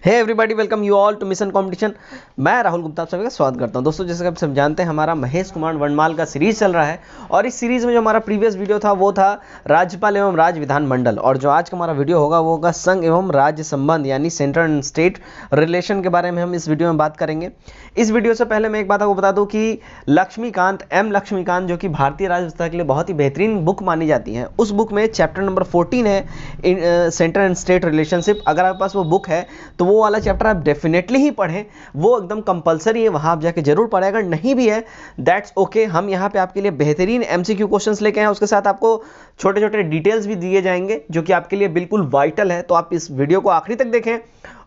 Hey everybody, welcome you all to mission competition. मैं राहुल गुप्ता आप सभी का स्वागत करता हूं। दोस्तों, जैसे कि आप सब जानते हैं, हमारा महेश कुमार वर्णमाल का सीरीज चल रहा है और इस सीरीज में जो हमारा प्रीवियस वीडियो था वो था राज्यपाल एवं राज्य विधानमंडल, और जो आज का हमारा वीडियो होगा वो होगा संघ एवं राज्य संबंध यानी सेंट्रल एंड स्टेट रिलेशन के बारे में हम इस वीडियो में बात करेंगे। इस वीडियो से पहले मैं एक बात आपको बता दूं कि लक्ष्मीकांत जो कि भारतीय राज्य व्यवस्था के लिए बहुत ही बेहतरीन बुक मानी जाती है, उस बुक में चैप्टर नंबर 14 है सेंट्रल एंड स्टेट रिलेशनशिप। अगर आपके पास वो बुक है तो वो वाला चैप्टर आप डेफिनेटली ही पढ़ें, वो एकदम कंपलसरी है, वहां आप जाके जरूर पढ़ें। अगर नहीं भी है दैट्स ओके, हम यहाँ पे आपके लिए बेहतरीन एमसीक्यू क्वेश्चंस लेके आए, उसके साथ आपको छोटे छोटे डिटेल्स भी दिए जाएंगे जो कि आपके लिए बिल्कुल वाइटल है। तो आप इस वीडियो को आखिरी तक देखें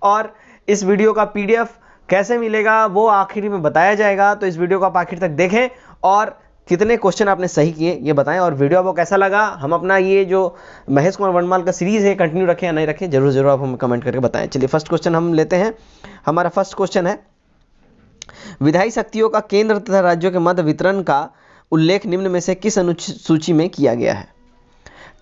और इस वीडियो का पीडीएफ कैसे मिलेगा वो आखिरी में बताया जाएगा। तो इस वीडियो को आप आखिर तक देखें और कितने क्वेश्चन आपने सही किए ये बताएं, और वीडियो आपको कैसा लगा। हम अपना ये जो महेश कुमार वर्णमाल का सीरीज है कंटिन्यू रखें या नहीं रखें, जरूर जरूर आप हमें कमेंट करके बताएं। चलिए फर्स्ट क्वेश्चन हम लेते हैं। हमारा फर्स्ट क्वेश्चन है, विधायी शक्तियों का केंद्र तथा राज्यों के मध्य वितरण का उल्लेख निम्न में से किस अनुसूची में किया गया है।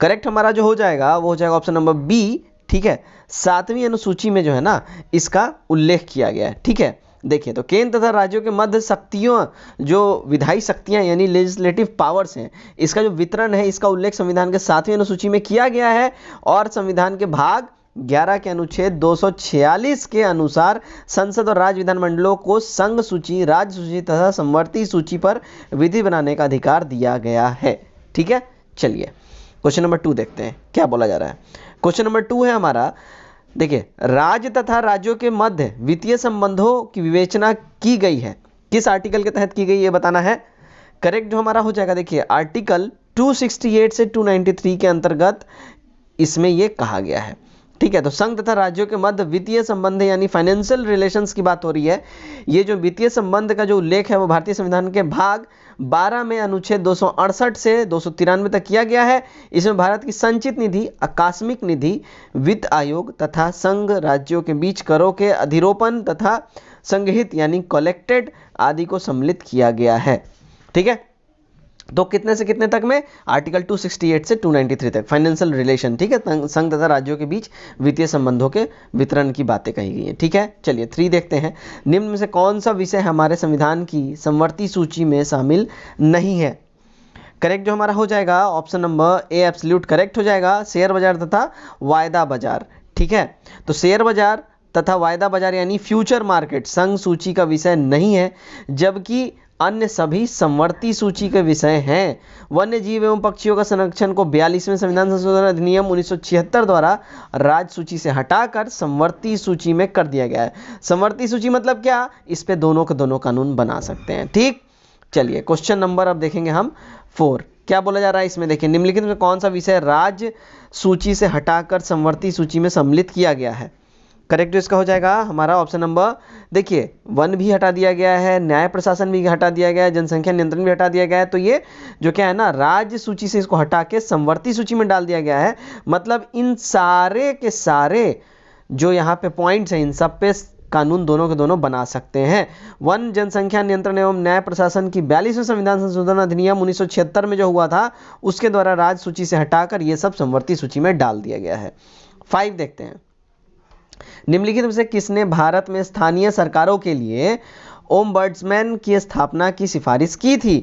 करेक्ट हमारा जो हो जाएगा वो हो जाएगा ऑप्शन नंबर बी। ठीक है, 7वीं अनुसूची में जो है ना इसका उल्लेख किया गया है। ठीक है, देखिए तो केंद्र तथा राज्यों के मध्य शक्तियों, जो विधायी शक्तियां यानी लेजिस्लेटिव पावर्स हैं, इसका जो वितरण है इसका उल्लेख संविधान के 7वीं अनुसूची में किया गया है और संविधान के भाग 11 के अनुच्छेद 246 के अनुसार संसद और राज्य विधानमंडलों को संघ सूची, राज्य सूची तथा समवर्ती सूची पर विधि बनाने का अधिकार दिया गया है। ठीक है, चलिए क्वेश्चन नंबर 2 देखते हैं क्या बोला जा रहा है। क्वेश्चन नंबर 2 है हमारा, देखिए राज्य तथा राज्यों के मध्य वित्तीय संबंधों की विवेचना की गई है, किस आर्टिकल के तहत की गई ये बताना है। करेक्ट जो हमारा हो जाएगा, देखिए आर्टिकल 268 से 293 के अंतर्गत इसमें ये कहा गया है। ठीक है, तो संघ तथा राज्यों के मध्य वित्तीय संबंध यानी फाइनेंशियल रिलेशंस की बात हो रही है। ये जो वित्तीय संबंध का जो उल्लेख है वो भारतीय संविधान के भाग 12 में अनुच्छेद 268 से 293 तक किया गया है। इसमें भारत की संचित निधि, आकस्मिक निधि, वित्त आयोग तथा संघ राज्यों के बीच करों के अधिरोपण तथा संग्रहित यानी कलेक्टेड आदि को सम्मिलित किया गया है। ठीक है, तो कितने से कितने तक में, आर्टिकल 268 से 293 तक फाइनेंशियल रिलेशन। ठीक है, संघ तथा राज्यों के बीच वित्तीय संबंधों के वितरण की बातें कही गई हैं। ठीक है, चलिए 3 देखते हैं, निम्न में से कौन सा विषय हमारे संविधान की समवर्ती सूची में शामिल नहीं है। करेक्ट जो हमारा हो जाएगा option number A absolute correct हो जाएगा, शेयर बाजार तथा वायदा बाजार। ठीक है, तो शेयर बाजार तथा वायदा बाजार यानी फ्यूचर मार्केट संघ सूची का विषय नहीं है, जबकि अन्य सभी समवर्ती सूची के विषय हैं। वन्य जीव एवं पक्षियों का संरक्षण को 42वें संविधान संशोधन अधिनियम 1976 द्वारा राज्य सूची से हटाकर समवर्ती सूची में कर दिया गया है। समवर्ती सूची मतलब क्या, इस पे दोनों के दोनों कानून बना सकते हैं। ठीक, चलिए क्वेश्चन नंबर अब देखेंगे हम 4, क्या बोला जा रहा है इसमें। देखिए निम्नलिखित में कौन सा विषय राज्य सूची से हटाकर समवर्ती सूची में सम्मिलित किया गया है। करेक्ट जो इसका हो जाएगा हमारा ऑप्शन नंबर, देखिए वन भी हटा दिया गया है, न्याय प्रशासन भी हटा दिया गया है, जनसंख्या नियंत्रण भी हटा दिया गया है। तो ये जो क्या है ना, राज्य सूची से इसको हटा के समवर्ती सूची में डाल दिया गया है। मतलब इन सारे के सारे जो यहाँ पे पॉइंट्स हैं इन सब पे कानून दोनों के दोनों बना सकते हैं। वन, जनसंख्या नियंत्रण एवं न्याय प्रशासन की 42वें संविधान संशोधन अधिनियम 1976 में जो हुआ था उसके द्वारा राज्य सूची से हटाकर ये सब समवर्ती सूची में डाल दिया गया है। 5 देखते हैं, निम्नलिखित में से किसने भारत में स्थानीय सरकारों के लिए ओम्बड्समैन की स्थापना की सिफारिश की थी।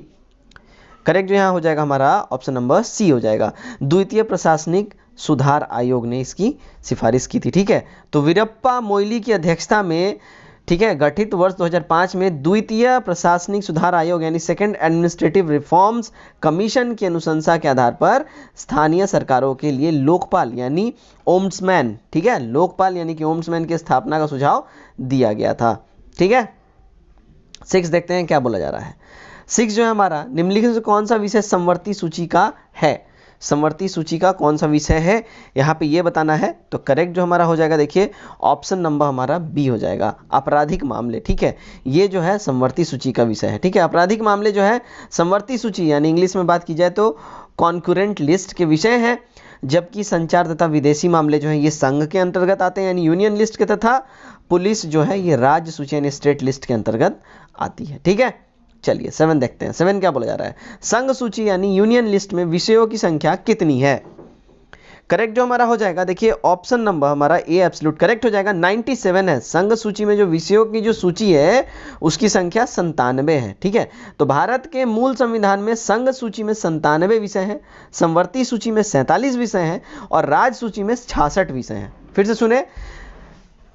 करेक्ट जो यहां हो जाएगा हमारा ऑप्शन नंबर सी हो जाएगा, द्वितीय प्रशासनिक सुधार आयोग ने इसकी सिफारिश की थी। ठीक है, तो वीरप्पा मोइली की अध्यक्षता में ठीक है गठित वर्ष 2005 में द्वितीय प्रशासनिक सुधार आयोग यानी सेकंड एडमिनिस्ट्रेटिव रिफॉर्म्स कमीशन की अनुशंसा के आधार पर स्थानीय सरकारों के लिए लोकपाल यानी ओम्बड्समैन, ठीक है लोकपाल यानी कि ओम्बड्समैन की स्थापना का सुझाव दिया गया था। ठीक है, 6 देखते हैं क्या बोला जा रहा है। 6 जो है हमारा, निम्नलिखित में कौन सा विषय समवर्ती सूची का है। समवर्ती सूची का कौन सा विषय है यहाँ पे ये बताना है। तो करेक्ट जो हमारा हो जाएगा, देखिए ऑप्शन नंबर हमारा बी हो जाएगा, आपराधिक मामले। ठीक है, ये जो है समवर्ती सूची का विषय है। ठीक है, आपराधिक मामले जो है समवर्ती सूची यानी इंग्लिश में बात की जाए तो कॉन्करेंट लिस्ट के विषय है, जबकि संचार तथा विदेशी मामले जो है ये संघ के अंतर्गत आते हैं यानी यूनियन लिस्ट के, तथा पुलिस जो है ये राज्य सूची यानी स्टेट लिस्ट के अंतर्गत आती है। ठीक है, चलिए 7 देखते हैं। 7 क्या बोला जा रहा है, संघ सूची यानी यूनियन लिस्ट में विषयों की संख्या कितनी है। करेक्ट जो हमारा हो जाएगा, देखिए ऑप्शन नंबर हमारा ए एब्सोल्यूट करेक्ट हो जाएगा। 97 है, संघ सूची में जो विषयों की जो सूची है उसकी संख्या 97 है। ठीक है, तो भारत के मूल संविधान में संघ सूची में 97 विषय हैं, संवर्ती सूची में 47 विषय हैं और राज्य सूची में 66 विषय हैं। फिर से सुने,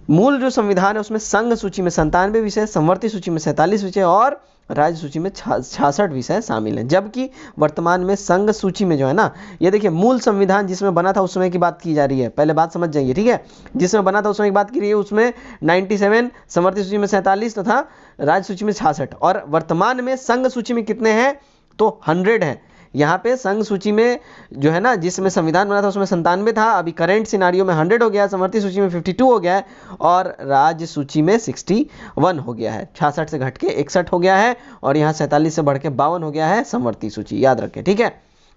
मूल जो संविधान है उसमें संघ सूची में 97 विषय, संवर्ती सूची में 47 विषय और राज्य सूची में 66 विषय शामिल हैं। जबकि वर्तमान में संघ सूची में जो है ना, ये देखिए मूल संविधान जिसमें बना था उस समय की बात की जा रही है, पहले बात समझ जाइए। ठीक है, जिसमें बना था उस समय की बात की रही है, उसमें 97, संवर्ती सूची में 47 तथा राज्य सूची में 66। और वर्तमान में संघ सूची में कितने हैं, तो 100 है। यहाँ पे संघ सूची में जो है ना, जिसमें संविधान बना था उसमें 97 था, अभी करंट सिनारियो में 100 हो गया है, संवर्ती सूची में 52 हो गया है और राज्य सूची में 61 हो गया है। 66 से घट के 61 हो गया है और यहाँ 47 से बढ़ के 52 हो गया है संवर्ती सूची, याद रखें। ठीक है,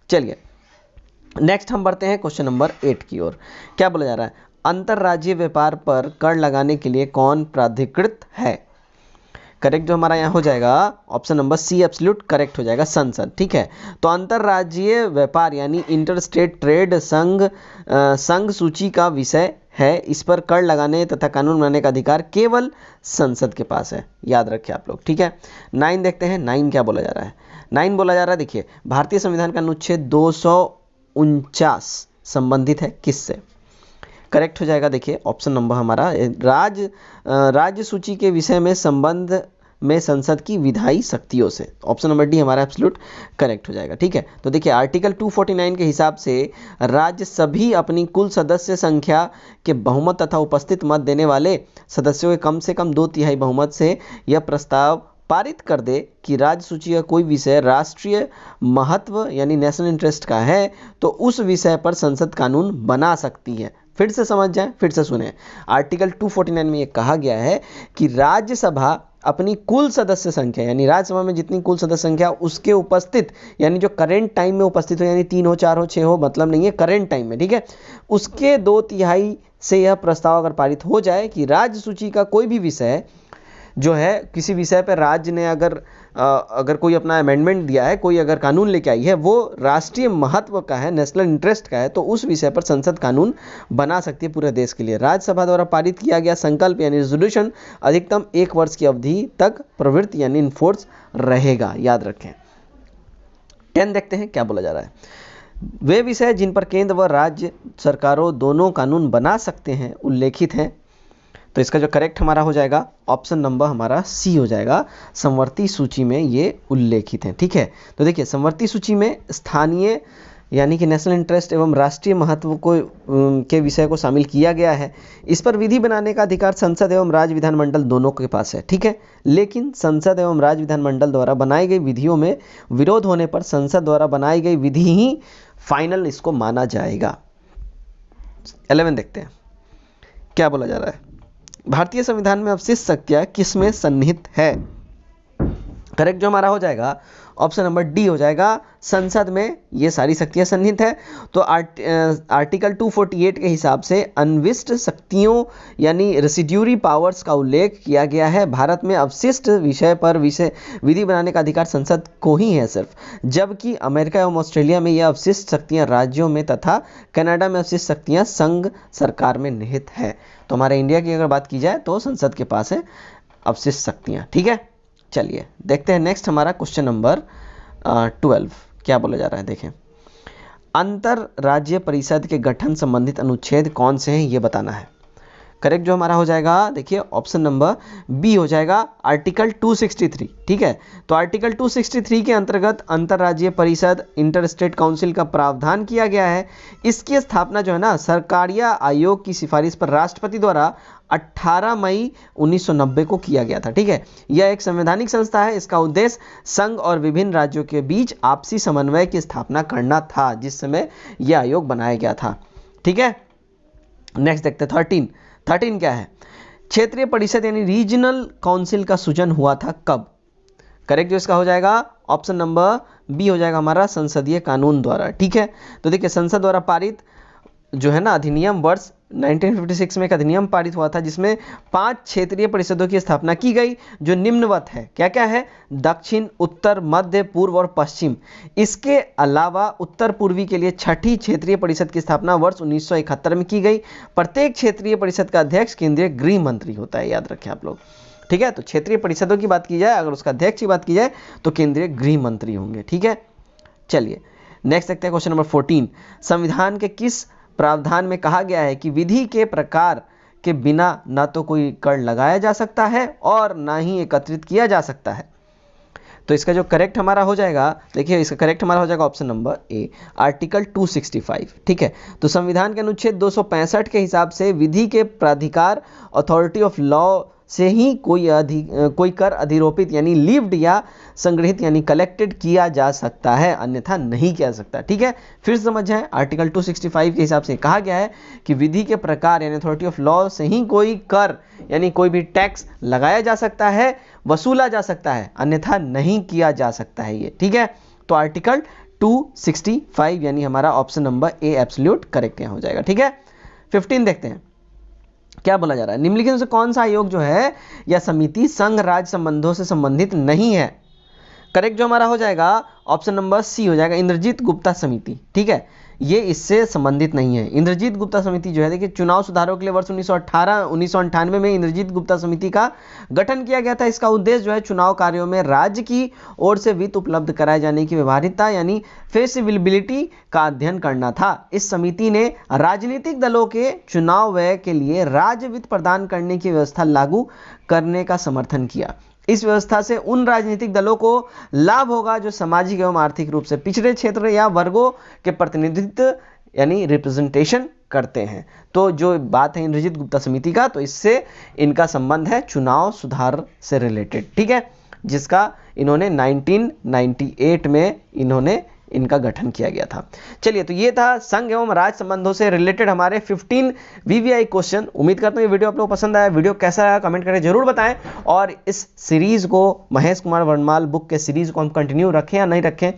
चलिए नेक्स्ट हम बढ़ते हैं क्वेश्चन नंबर 8 की ओर। क्या बोला जा रहा है, अंतरराज्यीय व्यापार पर कर लगाने के लिए कौन प्राधिकृत है। करेक्ट जो हमारा यहाँ हो जाएगा option number C absolute correct हो जाएगा, संसद। ठीक है, तो अंतरराज्यीय व्यापार यानी इंटर स्टेट ट्रेड संघ सूची का विषय है। इस पर कर लगाने तथा कानून बनाने का अधिकार केवल संसद के पास है, याद रखिए आप लोग। ठीक है, 9 देखते हैं, 9 क्या बोला जा रहा है। 9 बोला जा रहा है, देखिए भारतीय संविधान का अनुच्छेद 249 संबंधित है किससे। करेक्ट हो जाएगा, देखिए ऑप्शन नंबर हमारा राज्य सूची के विषय में संबंध में संसद की विधायी शक्तियों से। ऑप्शन नंबर डी हमारा एब्सोल्यूट करेक्ट हो जाएगा। ठीक है, तो देखिए आर्टिकल 249 के हिसाब से राज्य सभी अपनी कुल सदस्य संख्या के बहुमत तथा उपस्थित मत देने वाले सदस्यों के कम से कम 2/3 बहुमत से यह प्रस्ताव पारित कर दे कि राज्य सूची का कोई विषय राष्ट्रीय महत्व यानी नेशनल इंटरेस्ट का है तो उस विषय पर संसद कानून बना सकती है। फिर से समझ जाएं, फिर से सुने, आर्टिकल 249 में ये कहा गया है कि राज्यसभा अपनी कुल सदस्य संख्या यानी राज्यसभा में जितनी कुल सदस्य संख्या उसके उपस्थित यानी जो करेंट टाइम में उपस्थित हो, यानी 3 हो 4 हो 6 हो मतलब नहीं है, करेंट टाइम में। ठीक है, उसके 2/3 से यह प्रस्ताव अगर पारित हो जाए कि राज्य सूची का कोई भी विषय जो है, किसी विषय पर राज्य ने अगर कोई अपना अमेंडमेंट दिया है, कोई अगर कानून लेके आई है, वो राष्ट्रीय महत्व का है, नेशनल इंटरेस्ट का है, तो उस विषय पर संसद कानून बना सकती है पूरे देश के लिए। राज्यसभा द्वारा पारित किया गया संकल्प यानी रेजोल्यूशन अधिकतम 1 वर्ष की अवधि तक प्रवृत्त यानी इन्फोर्स रहेगा, याद रखें। 10 देखते हैं क्या बोला जा रहा है। वे विषय जिन पर केंद्र व राज्य सरकारों दोनों कानून बना सकते हैं उल्लेखित हैं। तो इसका जो करेक्ट हमारा हो जाएगा ऑप्शन नंबर हमारा सी हो जाएगा, संवर्ती सूची में ये उल्लेखित हैं। ठीक है, तो देखिए संवर्ती सूची में स्थानीय यानी कि नेशनल इंटरेस्ट एवं राष्ट्रीय महत्व को के विषय को शामिल किया गया है। इस पर विधि बनाने का अधिकार संसद एवं राज्य विधानमंडल दोनों के पास है। ठीक है, लेकिन संसद एवं राज्य विधानमंडल द्वारा बनाई गई विधियों में विरोध होने पर संसद द्वारा बनाई गई विधि ही फाइनल इसको माना जाएगा। 11 देखते हैं क्या बोला जा रहा है। भारतीय संविधान में अवशिष्ट शक्तियां किसमें सन्निहित है। करेक्ट जो हमारा हो जाएगा ऑप्शन नंबर डी हो जाएगा, संसद में ये सारी शक्तियां सन्निहित है। तो आर्टिकल 248 के हिसाब से अनविष्ट शक्तियों यानी रेसिड्यूरी पावर्स का उल्लेख किया गया है। भारत में अवशिष्ट विषय पर विधि बनाने का अधिकार संसद को ही है सिर्फ, जबकि अमेरिका एवं ऑस्ट्रेलिया में यह अवशिष्ट शक्तियां राज्यों में तथा कनाडा में अवशिष्ट शक्तियां संघ सरकार में निहित है। तो हमारे इंडिया की अगर बात की जाए तो संसद के पास है अवशिष्ट शक्तियां। ठीक है, चलिए देखते हैं नेक्स्ट हमारा क्वेश्चन नंबर 12 क्या बोला जा रहा है। देखें, अंतरराज्यीय परिषद के गठन संबंधित अनुच्छेद कौन से हैं ये बताना है। करेक्ट जो हमारा हो जाएगा, देखिए ऑप्शन नंबर बी हो जाएगा, आर्टिकल 263। ठीक है, तो आर्टिकल 263 के अंतर्गत अंतरराज्यीय परिषद इंटर स्टेट काउंसिल का प्रावधान किया गया है। इसकी स्थापना जो है ना सरकारिया आयोग की सिफारिश पर राष्ट्रपति द्वारा 18 मई 1990 को किया गया था। ठीक है, यह एक संवैधानिक संस्था है। इसका उद्देश्य संघ और विभिन्न राज्यों के बीच आपसी समन्वय की स्थापना करना था, जिस समय यह आयोग बनाया गया था। ठीक है, नेक्स्ट देखते हैं 13 क्या है। क्षेत्रीय परिषद यानी रीजनल काउंसिल का सृजन हुआ था कब। करेक्ट जो इसका हो जाएगा ऑप्शन नंबर बी हो जाएगा हमारा, संसदीय कानून द्वारा। ठीक है, तो देखिए संसद द्वारा पारित जो है ना अधिनियम वर्ष 1956 में एक अधिनियम पारित हुआ था जिसमें 5 क्षेत्रीय परिषदों की स्थापना की गई जो निम्नवत है। क्या क्या है? दक्षिण, उत्तर, मध्य, पूर्व और पश्चिम। इसके अलावा उत्तर पूर्वी के लिए 6ठी क्षेत्रीय परिषद की स्थापना वर्ष 1971 में की गई। प्रत्येक क्षेत्रीय परिषद का अध्यक्ष केंद्रीय गृह मंत्री होता है, याद रखें आप लोग। ठीक है, तो क्षेत्रीय परिषदों की बात की जाए, अगर उसका अध्यक्ष की बात की जाए तो केंद्रीय गृह मंत्री होंगे। ठीक है, चलिए नेक्स्ट देखते हैं क्वेश्चन नंबर 14। संविधान के किस प्रावधान में कहा गया है कि विधि के प्रकार के बिना ना तो कोई कर लगाया जा सकता है और ना ही एकत्रित किया जा सकता है? तो इसका जो करेक्ट हमारा हो जाएगा, देखिए इसका करेक्ट हमारा हो जाएगा ऑप्शन नंबर ए, आर्टिकल 265। ठीक है, तो संविधान के अनुच्छेद 265 के हिसाब से विधि के प्राधिकार अथॉरिटी ऑफ लॉ से ही कोई कर अधिरोपित यानी लिव्ड या संग्रहित यानी कलेक्टेड किया जा सकता है, अन्यथा नहीं किया जा सकता। ठीक है, फिर समझ जाए, आर्टिकल 265 के हिसाब से कहा गया है कि विधि के प्रकार यानी अथॉरिटी ऑफ लॉ से ही कोई कर यानी कोई भी टैक्स लगाया जा सकता है, वसूला जा सकता है, अन्यथा नहीं किया जा सकता है ये। ठीक है, तो आर्टिकल 265 यानी हमारा option number A absolute correct यहाँ हो जाएगा। ठीक है, 15 देखते हैं क्या बोला जा रहा है। निम्नलिखित में से कौन सा आयोग जो है या समिति संघ राज्य संबंधों से संबंधित नहीं है? करेक्ट जो हमारा हो जाएगा ऑप्शन नंबर सी हो जाएगा, इंद्रजीत गुप्ता समिति। ठीक है, ये इससे संबंधित नहीं है। इंद्रजीत गुप्ता समिति जो है, देखिए चुनाव सुधारों के लिए वर्ष 1998 में इंद्रजीत गुप्ता समिति का गठन किया गया था। इसका उद्देश्य जो है चुनाव कार्यों में राज्य की ओर से वित्त उपलब्ध कराए जाने की व्यवहारिकता यानी फेसिबिलिटी का अध्ययन करना था। इस समिति ने राजनीतिक दलों के चुनाव व्यय के लिए राज्य वित्त प्रदान करने की व्यवस्था लागू करने का समर्थन किया। इस व्यवस्था से उन राजनीतिक दलों को लाभ होगा जो सामाजिक एवं आर्थिक रूप से पिछड़े क्षेत्र या वर्गों के प्रतिनिधित्व यानी रिप्रेजेंटेशन करते हैं। तो जो बात है इंद्रजीत गुप्ता समिति का, तो इससे इनका संबंध है चुनाव सुधार से रिलेटेड। ठीक है, जिसका इन्होंने 1998 में इनका गठन किया गया था। चलिए, तो ये था संघ एवं राज्य संबंधों से रिलेटेड हमारे 15 वीवीआई क्वेश्चन। उम्मीद करता हूँ ये वीडियो आप लोगों को पसंद आया। वीडियो कैसा आया कमेंट करके जरूर बताएं, और इस सीरीज को, महेश कुमार वर्णमाल बुक के सीरीज को हम कंटिन्यू रखें या नहीं रखें,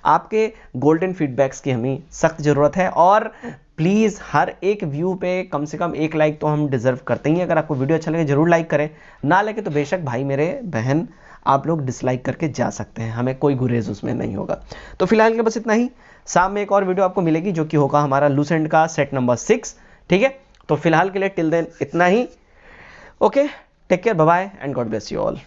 आपके गोल्डन फीडबैक्स की हमें सख्त जरूरत है। और प्लीज़ हर एक व्यू पे कम से कम 1 लाइक तो हम डिजर्व करते ही। अगर आपको वीडियो अच्छा लगे जरूर लाइक करें, ना लगे तो बेशक भाई मेरे बहन आप लोग डिसलाइक करके जा सकते हैं, हमें कोई गुरेज उसमें नहीं होगा। तो फिलहाल के बस इतना ही। शाम में एक और वीडियो आपको मिलेगी जो कि होगा हमारा लूसेंट का सेट नंबर 6। ठीक है, तो फिलहाल के लिए टिल देन इतना ही। Okay, take care, bye bye and God bless you all.